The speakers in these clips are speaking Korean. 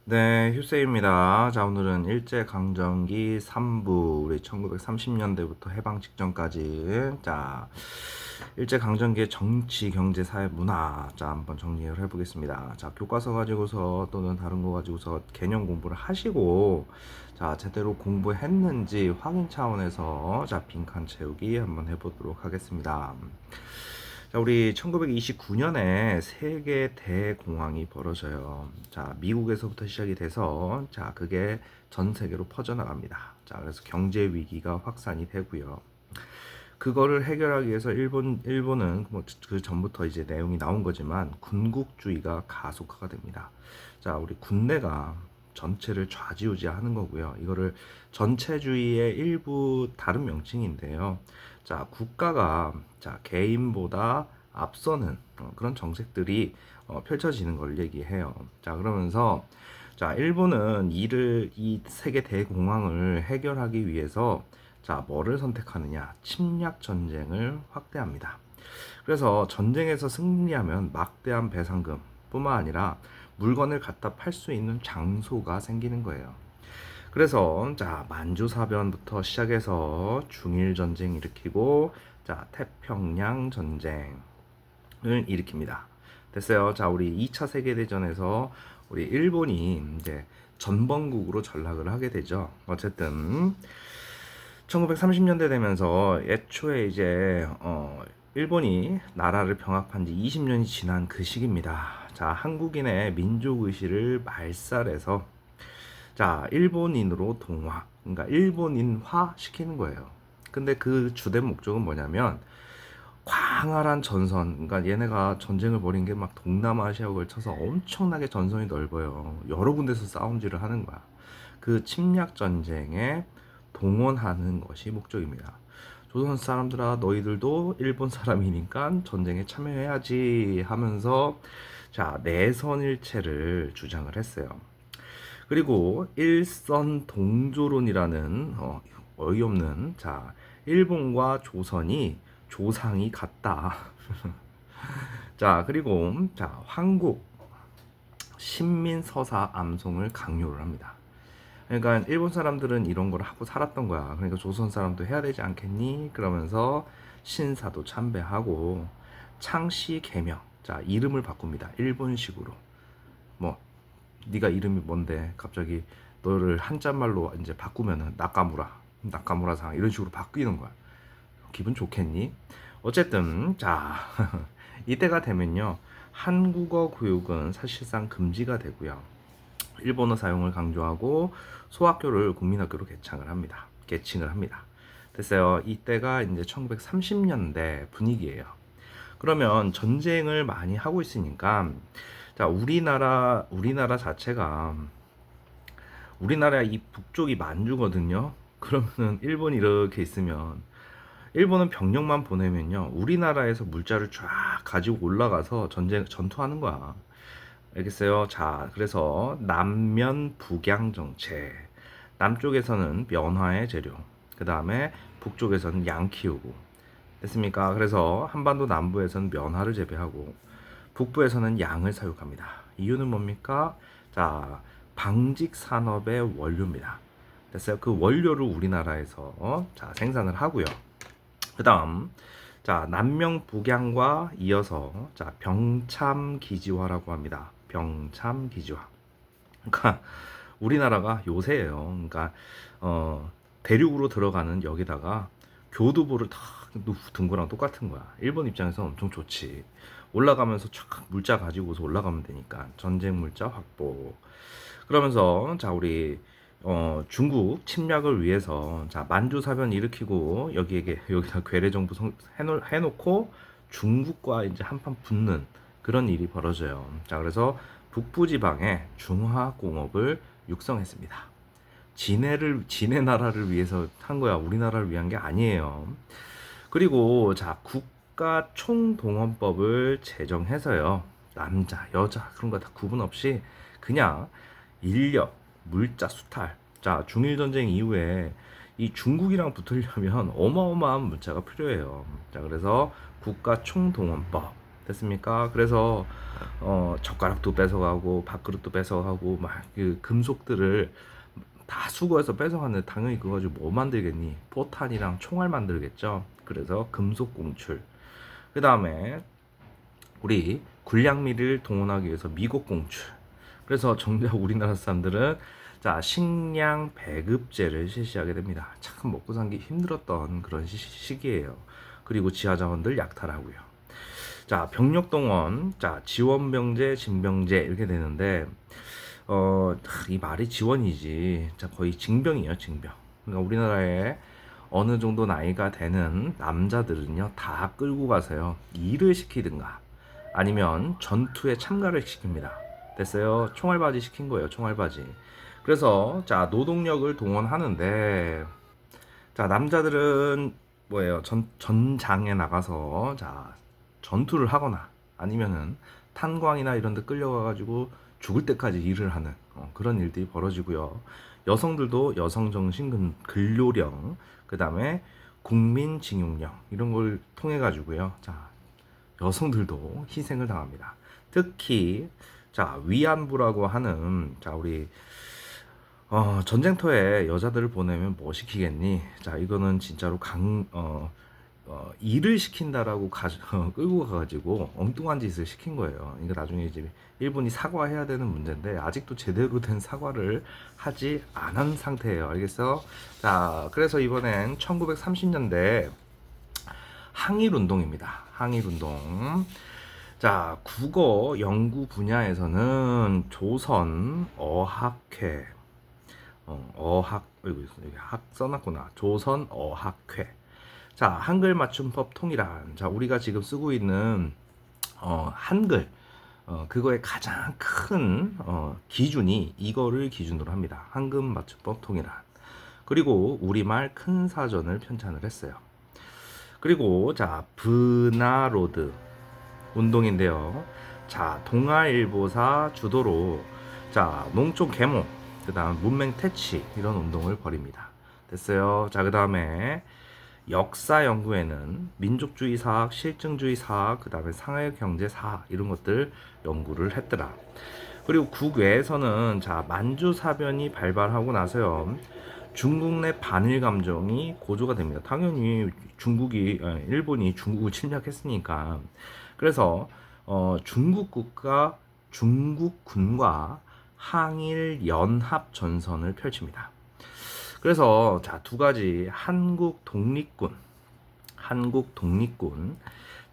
네, 휴세입니다. 자, 오늘은 일제강점기 3부, 우리 1930년대부터 해방 직전까지, 자, 일제강점기의 정치, 경제, 사회, 문화, 자, 한번 정리를 해보겠습니다. 자, 교과서 가지고서 또는 다른 거 가지고서 개념 공부를 하시고, 자, 제대로 공부했는지 확인 차원에서, 자, 빈칸 채우기 한번 해보도록 하겠습니다. 자, 우리 1929년에 세계 대공황이 벌어져요. 자, 미국에서부터 시작이 돼서, 자, 그게 전 세계로 퍼져나갑니다. 자, 그래서 경제 위기가 확산이 되고요. 그거를 해결하기 위해서 일본은 뭐 그 전부터 이제 내용이 나온 거지만 군국주의가 가속화가 됩니다. 자, 우리 군대가 전체를 좌지우지하는 거고요. 이거를 전체주의의 일부 다른 명칭인데요. 자, 국가가 자 개인보다 앞서는 그런 정책들이 펼쳐지는 걸 얘기해요. 자, 그러면서 자, 일본은 이 세계 대공황을 해결하기 위해서 자, 뭐를 선택하느냐? 침략 전쟁을 확대합니다. 그래서 전쟁에서 승리하면 막대한 배상금 뿐만 아니라 물건을 갖다 팔 수 있는 장소가 생기는 거예요. 그래서 자, 만주사변부터 시작해서 중일 전쟁 일으키고 자, 태평양 전쟁을 일으킵니다. 됐어요. 자, 우리 2차 세계대전에서 우리 일본이 이제 전범국으로 전락을 하게 되죠. 어쨌든 1930년대 되면서 애초에 이제 일본이 나라를 병합한 지 20년이 지난 그 시기입니다. 자, 한국인의 민족 의식을 말살해서 자, 일본인으로 동화, 그러니까 일본인화 시키는 거예요. 근데 그 주된 목적은 뭐냐면 광활한 전선, 그러니까 얘네가 전쟁을 벌인 게 막 동남아시아에 걸쳐서 엄청나게 전선이 넓어요. 여러 군데서 싸움질을 하는 거야. 그 침략 전쟁에 동원하는 것이 목적입니다. 조선 사람들아, 너희들도 일본 사람이니까 전쟁에 참여해야지 하면서 자, 내선일체를 주장을 했어요. 그리고 일선 동조론이라는 어이없는 자, 일본과 조선이 조상이 같다. 자, 그리고 자, 한국 신민 서사 암송을 강요를 합니다. 그러니까 일본 사람들은 이런 걸 하고 살았던 거야. 그러니까 조선 사람도 해야 되지 않겠니? 그러면서 신사도 참배하고 창씨 개명. 자, 이름을 바꿉니다. 일본식으로. 뭐 네가 이름이 뭔데 갑자기 너를 한자말로 이제 바꾸면은 나카무라상 이런 식으로 바뀌는 거야. 기분 좋겠니? 어쨌든 자 이때가 되면요 한국어 교육은 사실상 금지가 되고요. 일본어 사용을 강조하고 소학교를 국민학교로 개칭을 합니다. 됐어요. 이때가 이제 1930년대 분위기예요. 그러면 전쟁을 많이 하고 있으니까 자, 우리나라 자체가 우리나라 이 북쪽이 만주거든요. 그러면은 일본이 이렇게 있으면 일본은 병력만 보내면요. 우리나라에서 물자를 쫙 가지고 올라가서 전투하는 거야. 알겠어요? 자, 그래서 남면 북양 정책. 남쪽에서는 면화의 재료. 그 다음에 북쪽에서는 양 키우고. 됐습니까? 그래서 한반도 남부에서는 면화를 재배하고 북부에서는 양을 사육합니다. 이유는 뭡니까? 자, 방직 산업의 원료입니다. 됐어요? 그 원료를 우리나라에서 자, 생산을 하고요. 그다음 자, 남명 북양과 이어서 자, 병참 기지화라고 합니다. 병참 기지화. 그러니까 우리나라가 요새예요. 그러니까 대륙으로 들어가는 여기다가 교두보를 다 둔 거랑 똑같은 거야. 일본 입장에서 엄청 좋지. 올라가면서 촥 물자 가지고서 올라가면 되니까 전쟁 물자 확보. 그러면서 자, 우리 중국 침략을 위해서 자, 만주사변 일으키고 여기다 괴뢰 정부 해놓고 중국과 이제 한판 붙는 그런 일이 벌어져요. 자, 그래서 북부 지방에 중화공업을 육성했습니다. 지네 나라를 위해서 한 거야. 우리나라를 위한 게 아니에요. 그리고 자, 국가 총동원법을 제정해서요. 남자, 여자 그런 거 다 구분 없이 그냥 인력, 물자, 수탈. 자, 중일 전쟁 이후에 이 중국이랑 붙으려면 어마어마한 물자가 필요해요. 자, 그래서 국가 총동원법. 됐습니까? 그래서 젓가락도 뺏어가고 밥그릇도 뺏어가고 막 그 금속들을 다 수거해서 뺏어갔는데 당연히 그거 가지고 뭐 만들겠니? 포탄이랑 총알 만들겠죠. 그래서 금속 공출. 그 다음에 우리 군량미를 동원하기 위해서 미국 공출. 그래서 정작 우리나라 사람들은 자 식량 배급제를 실시하게 됩니다. 참 먹고 살기 힘들었던 그런 시기예요. 그리고 지하자원들 약탈하고요. 자 병력 동원, 자 지원병제, 징병제 이렇게 되는데 이 말이 지원이지, 자 거의 징병이에요, 징병. 그러니까 우리나라에 어느 정도 나이가 되는 남자들은요 다 끌고 가서요 일을 시키든가 아니면 전투에 참가를 시킵니다. 됐어요? 총알바지 시킨 거예요, 총알바지. 그래서 자 노동력을 동원하는데 자 남자들은 뭐예요? 전장에 나가서 자 전투를 하거나 아니면은 탄광이나 이런 데 끌려가 가지고 죽을 때까지 일을 하는 그런 일들이 벌어지고요. 여성들도 여성정신 근로령, 그 다음에 국민징용령 이런 걸 통해 가지고요. 자 여성들도 희생을 당합니다. 특히 자 위안부라고 하는 자 우리 전쟁터에 여자들을 보내면 뭐 시키겠니? 자 이거는 진짜로 일을 시킨다라고 끌고 가가지고 엉뚱한 짓을 시킨 거예요. 이거 나중에 이제 일본이 사과해야 되는 문제인데 아직도 제대로 된 사과를 하지 않은 상태예요. 알겠어? 자 그래서 이번엔 1930년대 항일운동입니다. 항일운동. 자, 국어 연구 분야에서는 조선 어학회, 여기 학 써놨구나. 조선 어학회. 자, 한글 맞춤법 통일안. 자, 우리가 지금 쓰고 있는 한글, 그거의 가장 큰 기준이 이거를 기준으로 합니다. 한글 맞춤법 통일안. 그리고 우리말 큰 사전을 편찬을 했어요. 그리고 자 브나로드 운동인데요. 자 동아일보사 주도로 자 농촌 계몽, 그 다음 문맹 퇴치 이런 운동을 벌입니다. 됐어요. 자 그 다음에 역사 연구에는 민족주의 사학, 실증주의 사학, 그 다음에 상하경제 사학 이런 것들 연구를 했더라. 그리고 국외에서는 자 만주사변이 발발하고 나서요 중국 내 반일 감정이 고조가 됩니다. 당연히 일본이 중국을 침략했으니까. 그래서 중국군과 항일 연합 전선을 펼칩니다. 그래서 자 두 가지 한국 독립군,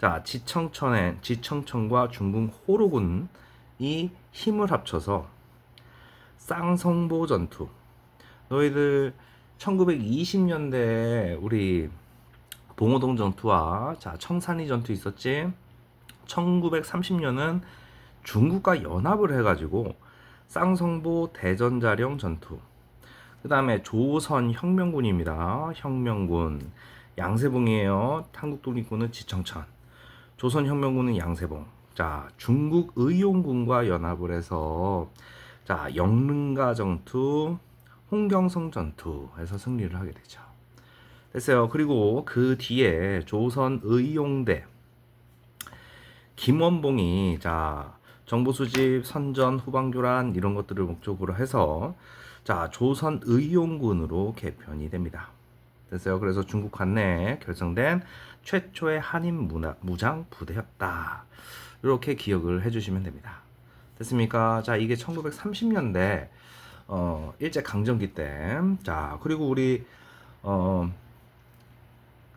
자 지청천과 중국 호로군이 힘을 합쳐서 쌍성보 전투. 너희들 1920년대에 우리 봉오동 전투와 자 청산리 전투 있었지. 1930년은 중국과 연합을 해가지고 쌍성보 대전자령 전투. 그 다음에 조선혁명군입니다. 혁명군 양세봉이에요. 한국 독립군은 지청천, 조선혁명군은 양세봉. 자 중국 의용군과 연합을 해서 자 영릉가 전투, 홍경성 전투에서 승리를 하게 되죠. 됐어요. 그리고 그 뒤에 조선 의용대 김원봉이 자 정보 수집, 선전, 후방교란 이런 것들을 목적으로 해서 자 조선 의용군으로 개편이 됩니다. 됐어요. 그래서 중국 관내에 결성된 최초의 한인 무장 부대였다. 이렇게 기억을 해주시면 됩니다. 됐습니까? 자 이게 1930년대 일제 강점기 때. 자 그리고 우리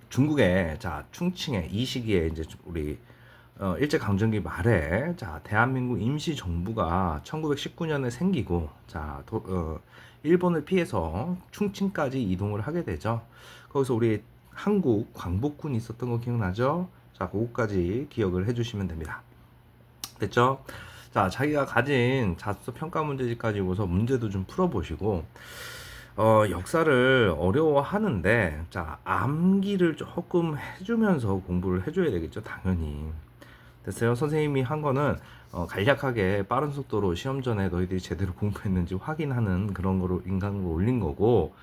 중국의 자 충칭에 이 시기에 이제 우리 일제 강점기 말에 자 대한민국 임시 정부가 1919년에 생기고 자 일본을 피해서 충칭까지 이동을 하게 되죠. 거기서 우리 한국 광복군이 있었던 거 기억나죠? 자 그거까지 기억을 해주시면 됩니다. 됐죠? 자 자기가 가진 자소 평가 문제집 가지고서 문제도 좀 풀어보시고 역사를 어려워하는데 자 암기를 조금 해주면서 공부를 해줘야 되겠죠, 당연히. 됐어요? 선생님이 한 거는 간략하게 빠른 속도로 시험 전에 너희들이 제대로 공부했는지 확인하는 그런 거로 인강으로 올린 거고.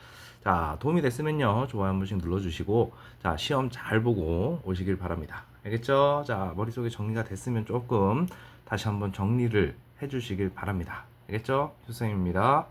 자 도움이 됐으면요 좋아요 한 번씩 눌러주시고 자 시험 잘 보고 오시길 바랍니다. 알겠죠? 자, 머릿속에 정리가 됐으면 조금 다시 한번 정리를 해주시길 바랍니다. 알겠죠? 교수님입니다.